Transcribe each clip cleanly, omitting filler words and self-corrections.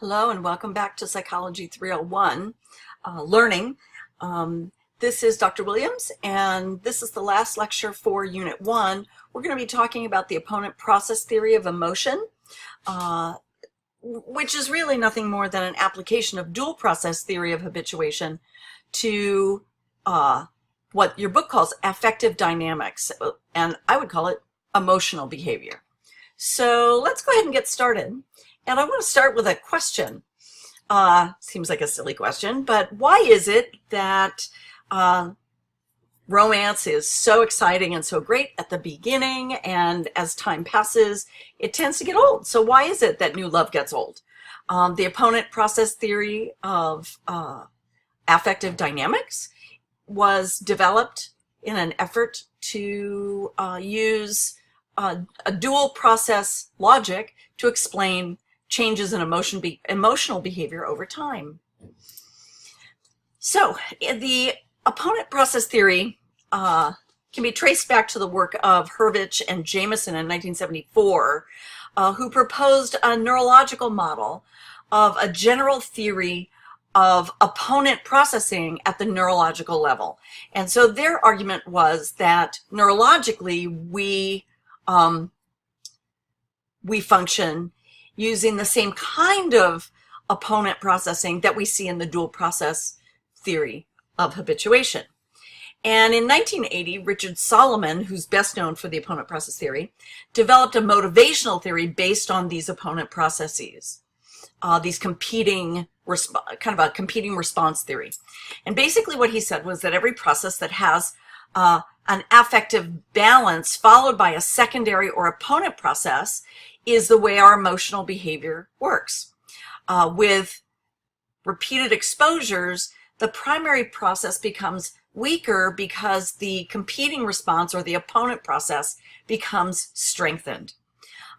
Hello and welcome back to Psychology 301 Learning. This is Dr. Williams, and this is the last lecture for Unit 1. We're going to be talking about the opponent process theory of emotion, which is really nothing more than an application of dual process theory of habituation to what your book calls affective dynamics, and I would call it emotional behavior. So let's go ahead and get started. And I want to start with a question. Seems like a silly question, but why is it that romance is so exciting and so great at the beginning, and as time passes, it tends to get old? So why is it that new love gets old? The opponent process theory of affective dynamics was developed in an effort to use a dual process logic to explain changes in emotional behavior over time. So the opponent process theory can be traced back to the work of Hurwitz and Jameson in 1974, who proposed a neurological model of a general theory of opponent processing at the neurological level. And so their argument was that neurologically we function using the same kind of opponent processing that we see in the dual process theory of habituation. And in 1980, Richard Solomon, who's best known for the opponent process theory, developed a motivational theory based on these opponent processes, these competing, kind of a competing response theory. And basically what he said was that every process that has an affective balance followed by a secondary or opponent process is the way our emotional behavior works. With repeated exposures, the primary process becomes weaker because the competing response or the opponent process becomes strengthened.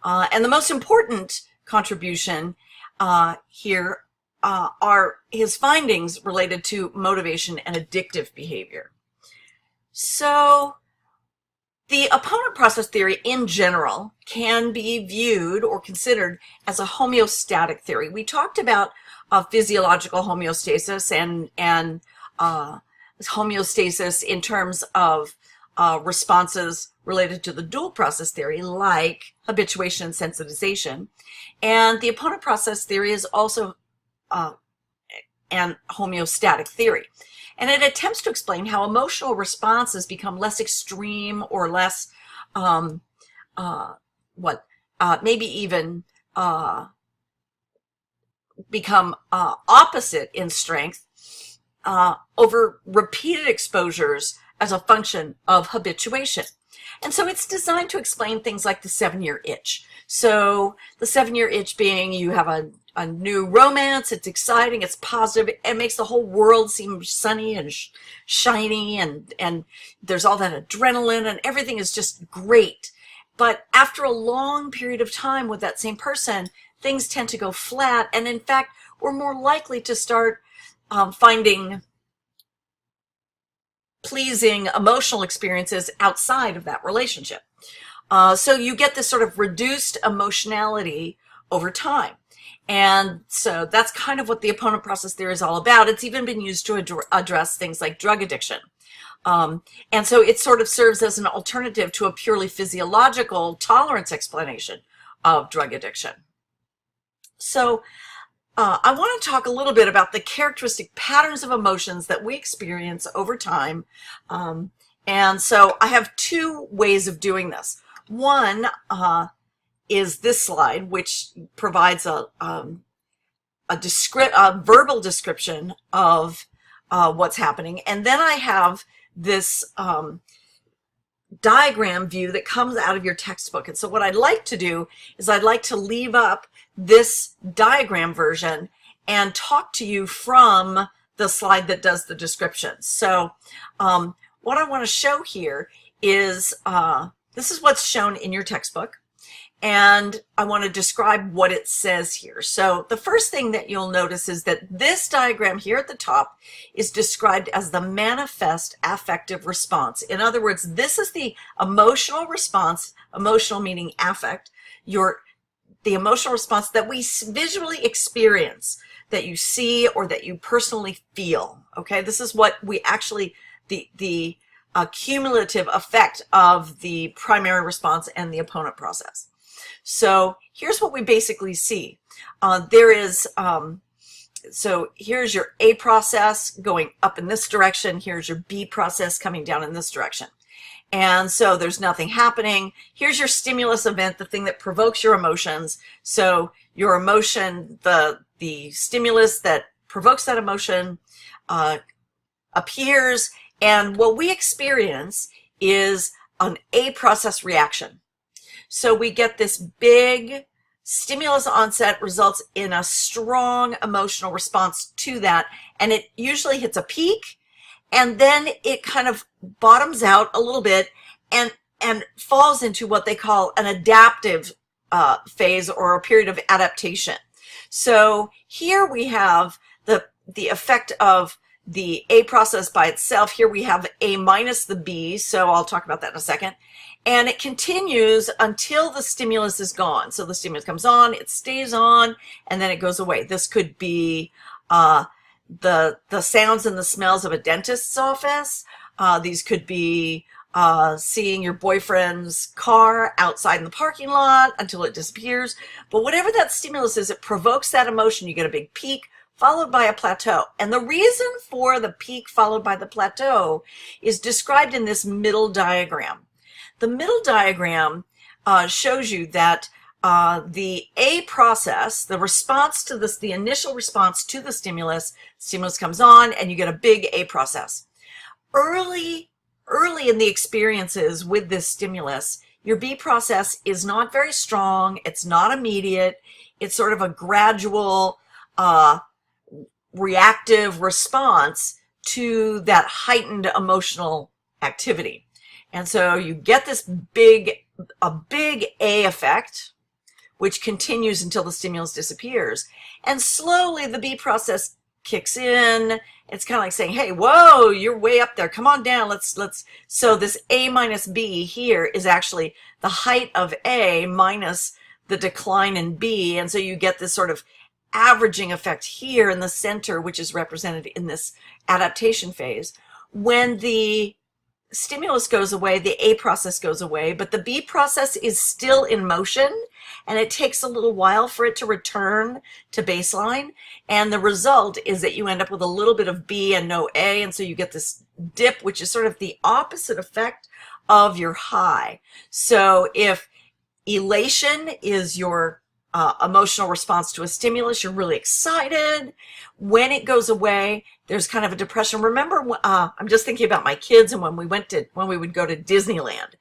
And the most important contribution here are his findings related to motivation and addictive behavior. So the opponent process theory in general can be viewed or considered as a homeostatic theory. We talked about physiological homeostasis and homeostasis in terms of responses related to the dual process theory, like habituation and sensitization. And the opponent process theory is also an homeostatic theory. And it attempts to explain how emotional responses become less extreme or less, maybe even become opposite in strength over repeated exposures as a function of habituation. And so it's designed to explain things like the 7-year itch. So the 7-year itch being you have a new romance, it's exciting, it's positive, it makes the whole world seem sunny and shiny, and there's all that adrenaline and everything is just great. But after a long period of time with that same person, things tend to go flat, and in fact, we're more likely to start finding pleasing emotional experiences outside of that relationship. So you get this sort of reduced emotionality over time. And so that's kind of what the opponent process theory is all about. It's even been used to address things like drug addiction. And so it sort of serves as an alternative to a purely physiological tolerance explanation of drug addiction. So I want to talk a little bit about the characteristic patterns of emotions that we experience over time. And so I have two ways of doing this. One is this slide, which provides a verbal description of what's happening. And then I have this diagram view that comes out of your textbook. And so what I'd like to do is I'd like to leave up this diagram version and talk to you from the slide that does the description. So what I want to show here is this is what's shown in your textbook, and I want to describe what it says here. So the first thing that you'll notice is that this diagram here at the top is described as the manifest affective response. In other words, this is the emotional response, emotional meaning affect, your the emotional response that we visually experience, that you see or that you personally feel. Okay, this is what we actually, the cumulative effect of the primary response and the opponent process. So here's what we basically see. So here's your A process going up in this direction. Here's your B process coming down in this direction. And so there's nothing happening. Here's your stimulus event, the thing that provokes your emotions. So your emotion, the stimulus that provokes that emotion appears, and what we experience is an A process reaction. So we get this big stimulus onset results in a strong emotional response to that, and it usually hits a peak, and then it kind of bottoms out a little bit and falls into what they call an adaptive phase, or a period of adaptation. So here we have the effect of the A process by itself. Here we have A minus the B, so I'll talk about that in a second. And it continues until the stimulus is gone. So the stimulus comes on, it stays on, and then it goes away. This could be the sounds and the smells of a dentist's office. These could be seeing your boyfriend's car outside in the parking lot until it disappears. But whatever that stimulus is, it provokes that emotion. You get a big peak followed by a plateau. And the reason for the peak followed by the plateau is described in this middle diagram. The middle diagram shows you that the A process, the response to this, the initial response to the stimulus comes on, and you get a big A process. Early in the experiences with this stimulus, your B process is not very strong. It's not immediate. It's sort of a gradual reactive response to that heightened emotional activity. And so you get this big A effect, which continues until the stimulus disappears. And slowly the B process kicks in. It's kind of like saying, hey, whoa, you're way up there. Come on down. So this A minus B here is actually the height of A minus the decline in B. And so you get this sort of averaging effect here in the center, which is represented in this adaptation phase. When the stimulus goes away, the A process goes away, but the B process is still in motion, and it takes a little while for it to return to baseline. And the result is that you end up with a little bit of B and no A, and so you get this dip, which is sort of the opposite effect of your high. So if elation is your emotional response to a stimulus, you're really excited. When it goes away, there's kind of a depression. Remember, I'm just thinking about my kids and when we would go to Disneyland,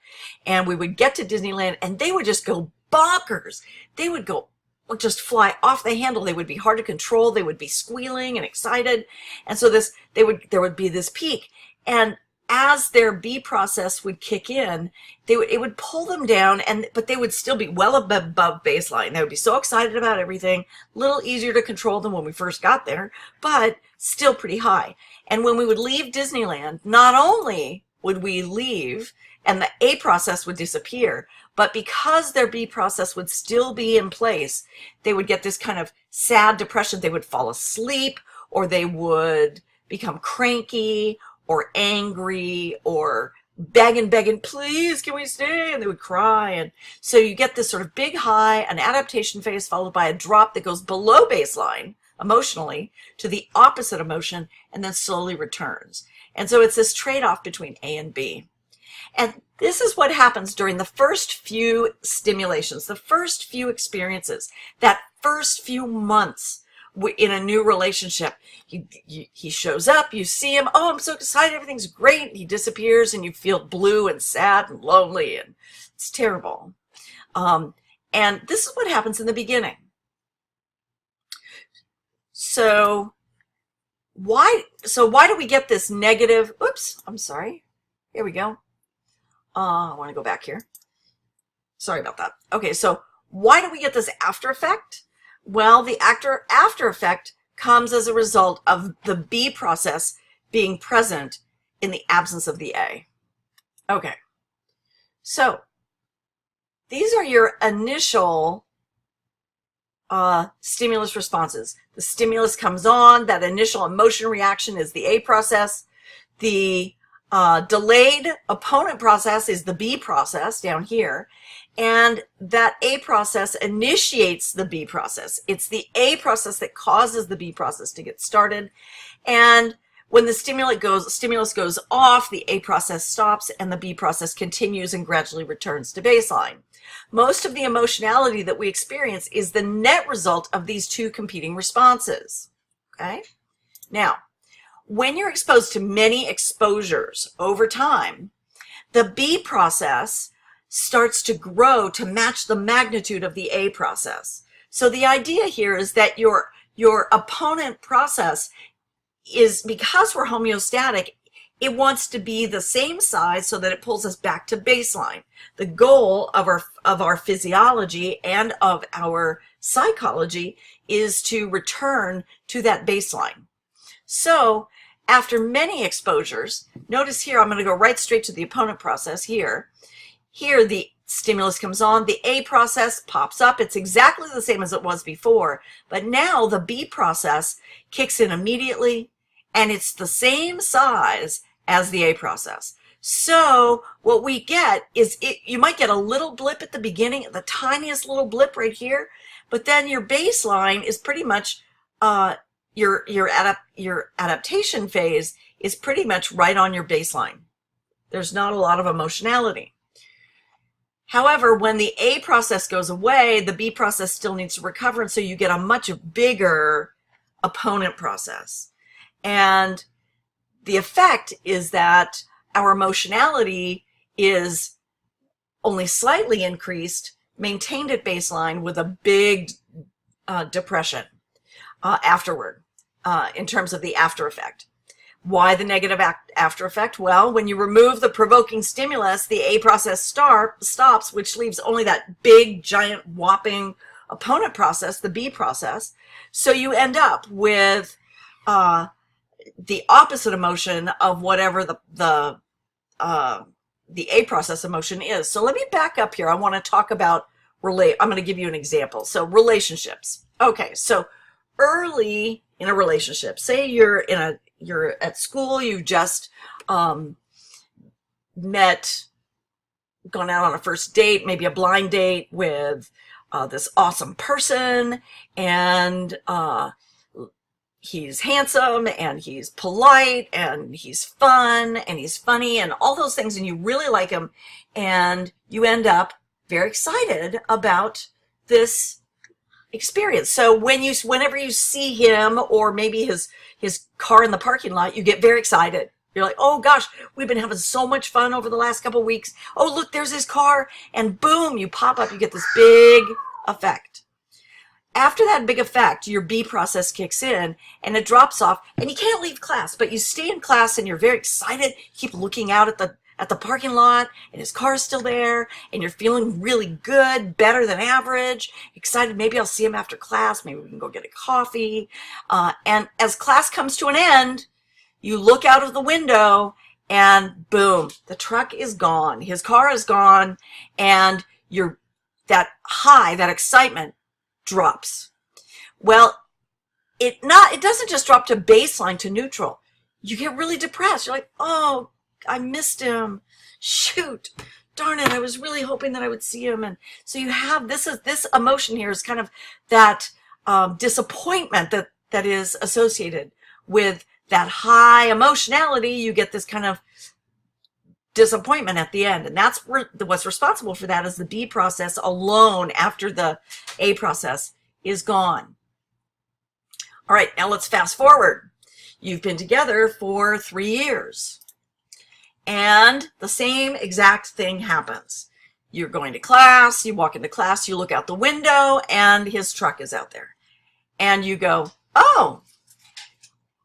and we would get to Disneyland and they would just go bonkers. They would go just fly off the handle. They would be hard to control. They would be squealing and excited. And so there would be this peak. And as their B process would kick in, it would pull them down, but they would still be well above baseline. They would be so excited about everything, a little easier to control than when we first got there, but still pretty high. And when we would leave Disneyland, not only would we leave and the A process would disappear, but because their B process would still be in place, they would get this kind of sad depression. They would fall asleep, or they would become cranky, or angry, or begging, please, can we stay? And they would cry. And so you get this sort of big high, an adaptation phase followed by a drop that goes below baseline emotionally to the opposite emotion, and then slowly returns. And so it's this trade-off between A and B. And this is what happens during the first few stimulations, the first few experiences, that first few months in a new relationship. He shows up, you see him, oh, I'm so excited, everything's great. He disappears and you feel blue and sad and lonely, and it's terrible. And this is what happens in the beginning. So why do we get this negative, oops, I'm sorry. Here we go. I want to go back here. Sorry about that. Okay, so why do we get this after effect? Well, the after effect comes as a result of the B process being present in the absence of the A. Okay, so these are your initial stimulus responses. The stimulus comes on, that initial emotion reaction is the A process. The delayed opponent process is the B process down here. And that A process initiates the B process. It's the A process that causes the B process to get started. And when the stimulus goes off, the A process stops and the B process continues and gradually returns to baseline. Most of the emotionality that we experience is the net result of these two competing responses. Okay? Now, when you're exposed to many exposures over time, the B process starts to grow to match the magnitude of the A process. So the idea here is that your opponent process is, because we're homeostatic, it wants to be the same size so that it pulls us back to baseline. The goal of our physiology and of our psychology is to return to that baseline. So after many exposures, notice here I'm going to go right straight to the opponent process here. Here the stimulus comes on, the A process pops up. It's exactly the same as it was before, but now the B process kicks in immediately, and it's the same size as the A process. So what we get is, you might get a little blip at the beginning, the tiniest little blip right here, but then your baseline is pretty much, your adaptation phase is pretty much right on your baseline. There's not a lot of emotionality. However, when the A process goes away, the B process still needs to recover, and so you get a much bigger opponent process. And the effect is that our emotionality is only slightly increased, maintained at baseline, with a big depression afterward in terms of the after effect. Why the negative after effect? Well, when you remove the provoking stimulus, the A process stops, which leaves only that big, giant, whopping opponent process, the B process. So you end up with the opposite emotion of whatever the A process emotion is. So let me back up here. I want to talk about I'm going to give you an example. So relationships. Okay, so early in a relationship, say you're at school, you just met, gone out on a first date, maybe a blind date with this awesome person, and he's handsome and he's polite and he's fun and he's funny and all those things, and you really like him, and you end up very excited about this experience. So whenever you see him, or maybe his car in the parking lot, you get very excited. You're like, oh gosh, we've been having so much fun over the last couple of weeks. Oh, look, there's his car. And boom, you pop up, you get this big effect. After that big effect, your B process kicks in and it drops off, and you can't leave class, but you stay in class and you're very excited. Keep looking out at the parking lot, and his car is still there, and you're feeling really good, better than average, excited. Maybe I'll see him after class. Maybe we can go get a coffee. And as class comes to an end, you look out of the window and boom, the truck is gone. His car is gone, and that high, that excitement drops. Well, it doesn't just drop to baseline, to neutral. You get really depressed. You're like, oh, I missed him. Shoot, darn it, I was really hoping that I would see him. And so you have this emotion here is kind of that disappointment that is associated with that high emotionality. You get this kind of disappointment at the end, and that's what's responsible for that is the B process alone after the A process is gone. All right, now let's fast forward. You've been together for 3 years. And the same exact thing happens. You're going to class, you walk into class, you look out the window, and his truck is out there. And you go, oh,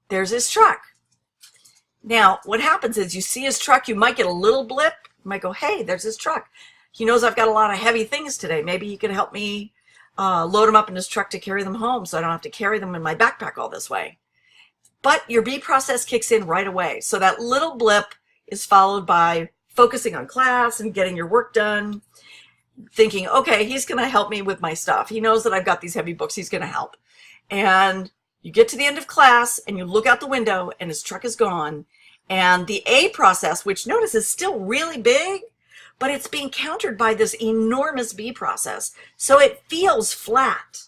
there's his truck. Now, what happens is you see his truck, you might get a little blip. You might go, hey, there's his truck. He knows I've got a lot of heavy things today. Maybe he can help me load them up in his truck to carry them home so I don't have to carry them in my backpack all this way. But your B process kicks in right away. So that little blip is followed by focusing on class and getting your work done. thinking, okay, he's going to help me with my stuff. He knows that I've got these heavy books. He's going to help. And you get to the end of class and you look out the window and his truck is gone. And the A process, which notice is still really big, but it's being countered by this enormous B process. So it feels flat.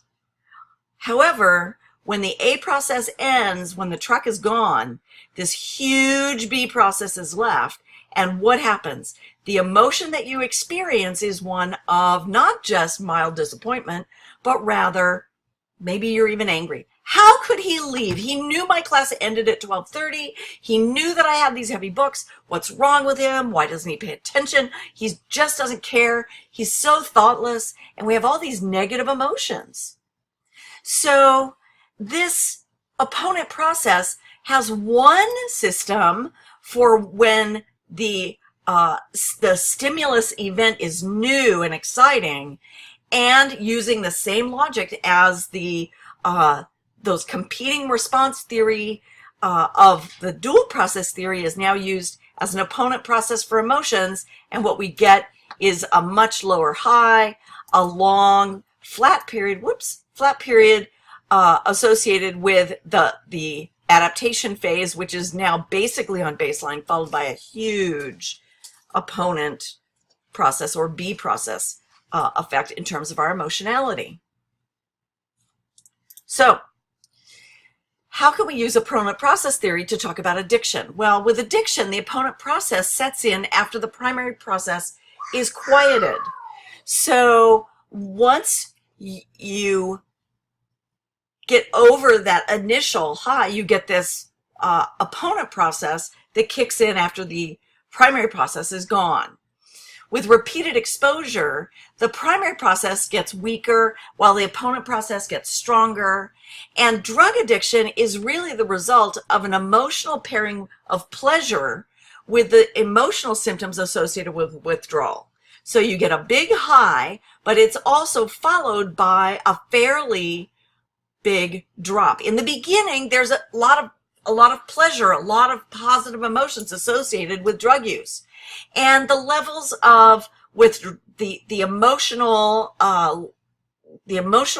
However, when the A process ends, when the truck is gone, this huge B process is left. And what happens? The emotion that you experience is one of not just mild disappointment, but rather maybe you're even angry. How could he leave? He knew my class ended at 12:30. He knew that I had these heavy books. What's wrong with him? Why doesn't he pay attention? He just doesn't care. He's so thoughtless. And we have all these negative emotions. So this opponent process has one system for when the stimulus event is new and exciting, and using the same logic as the those competing response theory of the dual process theory is now used as an opponent process for emotions, and what we get is a much lower high, a long flat period, associated with the adaptation phase, which is now basically on baseline, followed by a huge opponent process or B process effect in terms of our emotionality. So how can we use opponent process theory to talk about addiction? Well, with addiction, the opponent process sets in after the primary process is quieted. So once you get over that initial high, you get this opponent process that kicks in after the primary process is gone. With repeated exposure, the primary process gets weaker while the opponent process gets stronger. And drug addiction is really the result of an emotional pairing of pleasure with the emotional symptoms associated with withdrawal. So you get a big high, but it's also followed by a fairly big drop. In the beginning, there's a lot of pleasure, a lot of positive emotions associated with drug use. And the levels of the emotional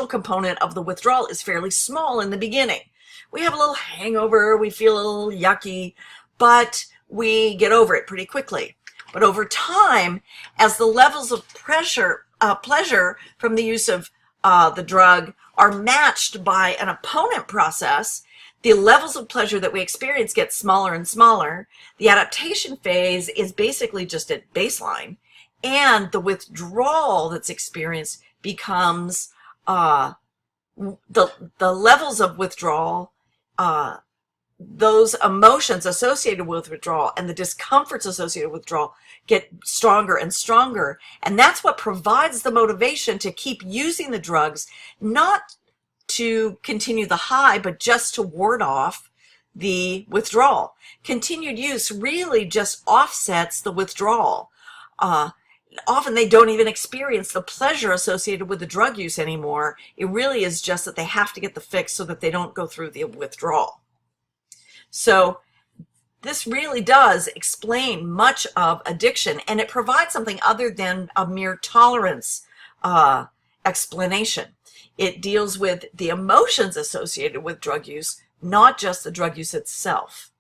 component of the withdrawal is fairly small in the beginning. We have a little hangover, we feel a little yucky, but we get over it pretty quickly. But over time, as the levels of pleasure from the use of the drug are matched by an opponent process, the levels of pleasure that we experience get smaller and smaller. The adaptation phase is basically just at baseline, and the withdrawal that's experienced becomes the levels of withdrawal, those emotions associated with withdrawal and the discomforts associated with withdrawal get stronger and stronger. And that's what provides the motivation to keep using the drugs, not to continue the high, but just to ward off the withdrawal. Continued use really just offsets the withdrawal. Often they don't even experience the pleasure associated with the drug use anymore. It really is just that they have to get the fix so that they don't go through the withdrawal. So this really does explain much of addiction, and it provides something other than a mere tolerance explanation. It deals with the emotions associated with drug use, not just the drug use itself.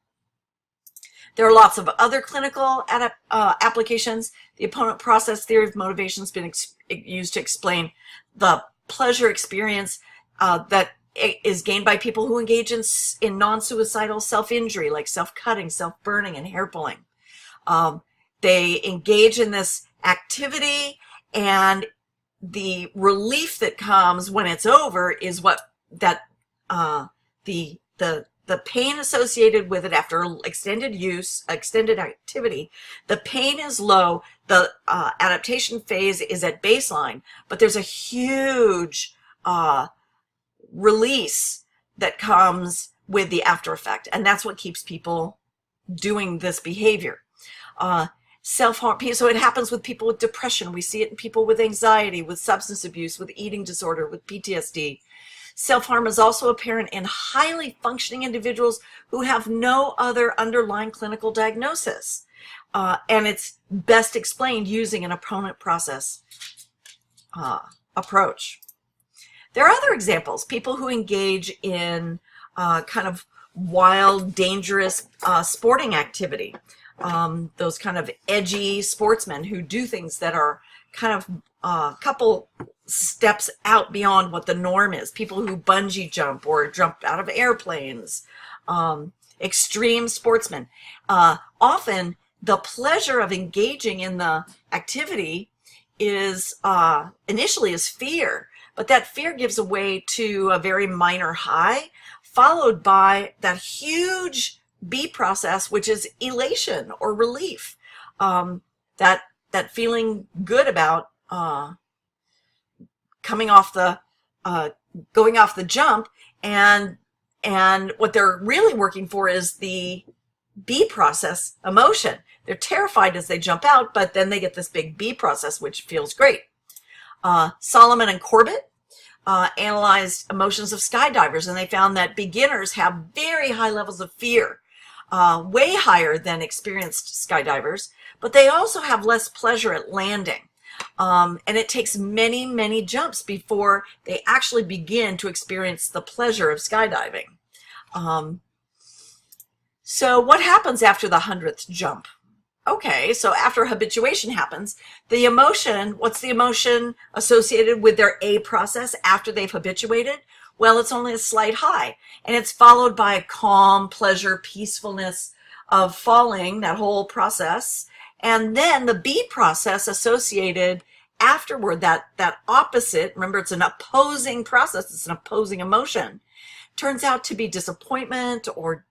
There are lots of other clinical applications. The opponent process theory of motivation has been used to explain the pleasure experience that is gained by people who engage in non-suicidal self-injury, like self-cutting, self-burning, and hair pulling. They engage in this activity, and the relief that comes when it's over is the pain associated with it after extended use, extended activity. The pain is low. The adaptation phase is at baseline, but there's a huge release that comes with the after effect, and that's what keeps people doing this behavior. Self-harm, so it happens with people with depression. We see it in people with anxiety, with substance abuse, with eating disorder, with PTSD. Self-harm is also apparent in highly functioning individuals who have no other underlying clinical diagnosis. And it's best explained using an opponent process approach. There are other examples, people who engage in kind of wild, dangerous sporting activity. Those kind of edgy sportsmen who do things that are kind of a couple steps out beyond what the norm is. People who bungee jump or jump out of airplanes. Extreme sportsmen. Often the pleasure of engaging in the activity is initially is fear, but that fear gives way to a very minor high, followed by that huge B process, which is elation or relief. That feeling good about coming off the going off the jump, and what they're really working for is the B process emotion. They're terrified as they jump out, but then they get this big B process, which feels great. Solomon and Corbett analyzed emotions of skydivers, and they found that beginners have very high levels of fear, way higher than experienced skydivers, but they also have less pleasure at landing. And it takes many, many jumps before they actually begin to experience the pleasure of skydiving. So what happens after the 100th jump? Okay, so after habituation happens, the emotion, what's the emotion associated with their A process after they've habituated? Well, it's only a slight high, and it's followed by a calm, pleasure, peacefulness of falling, that whole process. And then the B process associated afterward, that opposite, remember it's an opposing process, it's an opposing emotion, turns out to be disappointment or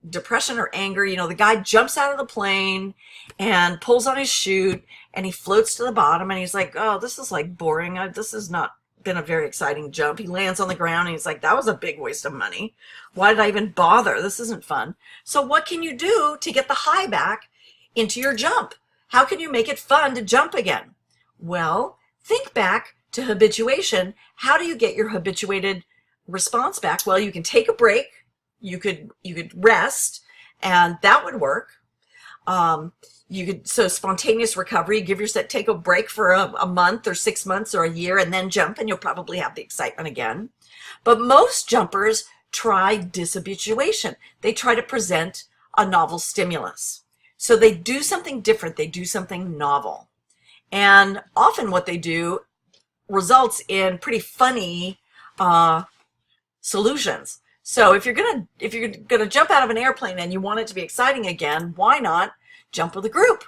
depression or anger. You know, the guy jumps out of the plane and pulls on his chute and he floats to the bottom and he's like, oh, this is like boring. This has not been a very exciting jump. He lands on the ground and he's like, that was a big waste of money. Why did I even bother? This isn't fun. So what can you do to get the high back into your jump? How can you make it fun to jump again? Well, think back to habituation. How do you get your habituated response back? Well, you can take a break. You could rest, and that would work. So spontaneous recovery, take a break for a month or 6 months or a year and then jump, and you'll probably have the excitement again. But most jumpers try dishabituation. They try to present a novel stimulus. So they do something different. They do something novel. And often what they do results in pretty funny solutions. So if you're gonna jump out of an airplane and you want it to be exciting again, why not jump with a group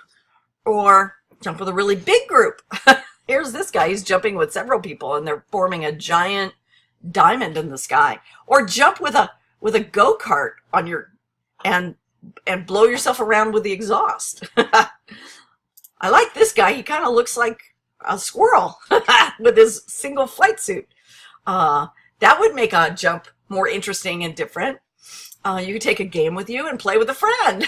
or jump with a really big group? Here's this guy, he's jumping with several people and they're forming a giant diamond in the sky. Or jump with a go-kart on your and blow yourself around with the exhaust. I like this guy. He kind of looks like a squirrel with his single flight suit. That would make a jump more interesting and different. You could take a game with you and play with a friend.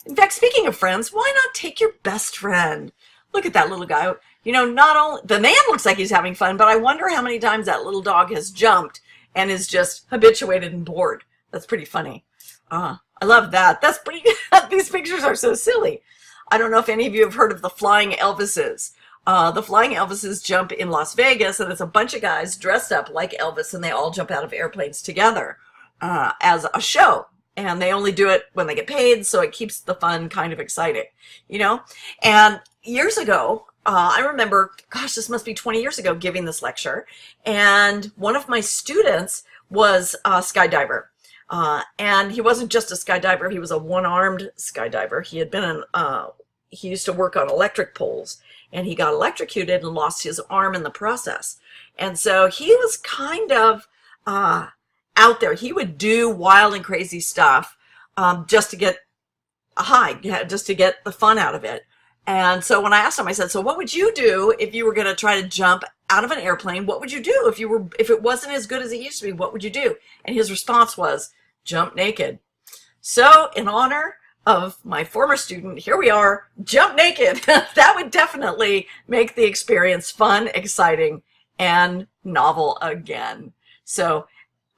In fact, speaking of friends, why not take your best friend? Look at that little guy. You know, not only the man looks like he's having fun, but I wonder how many times that little dog has jumped and is just habituated and bored. That's pretty funny. I love that. That's pretty good. These pictures are so silly. I don't know if any of you have heard of the Flying Elvises. The Flying Elvises jump in Las Vegas, and it's a bunch of guys dressed up like Elvis, and they all jump out of airplanes together as a show. And they only do it when they get paid, so it keeps the fun kind of exciting, you know? And years ago, I remember, gosh, this must be 20 years ago, giving this lecture, and one of my students was a skydiver. And he wasn't just a skydiver, he was a one-armed skydiver. He had been he used to work on electric poles, and he got electrocuted and lost his arm in the process. And so he was kind of out there. He would do wild and crazy stuff just to get a high, just to get the fun out of it. And so when I asked him, I said, so what would you do if you were going to try to jump out of an airplane? What would you do if it wasn't as good as it used to be? What would you do? And his response was, jump naked. So in honor of my former student, here we are, jump naked. That would definitely make the experience fun, exciting, and novel again. So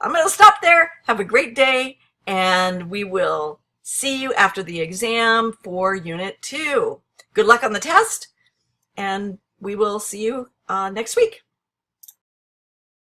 I'm going to stop there. Have a great day, and we will see you after the exam for Unit 2. Good luck on the test, and we will see you next week.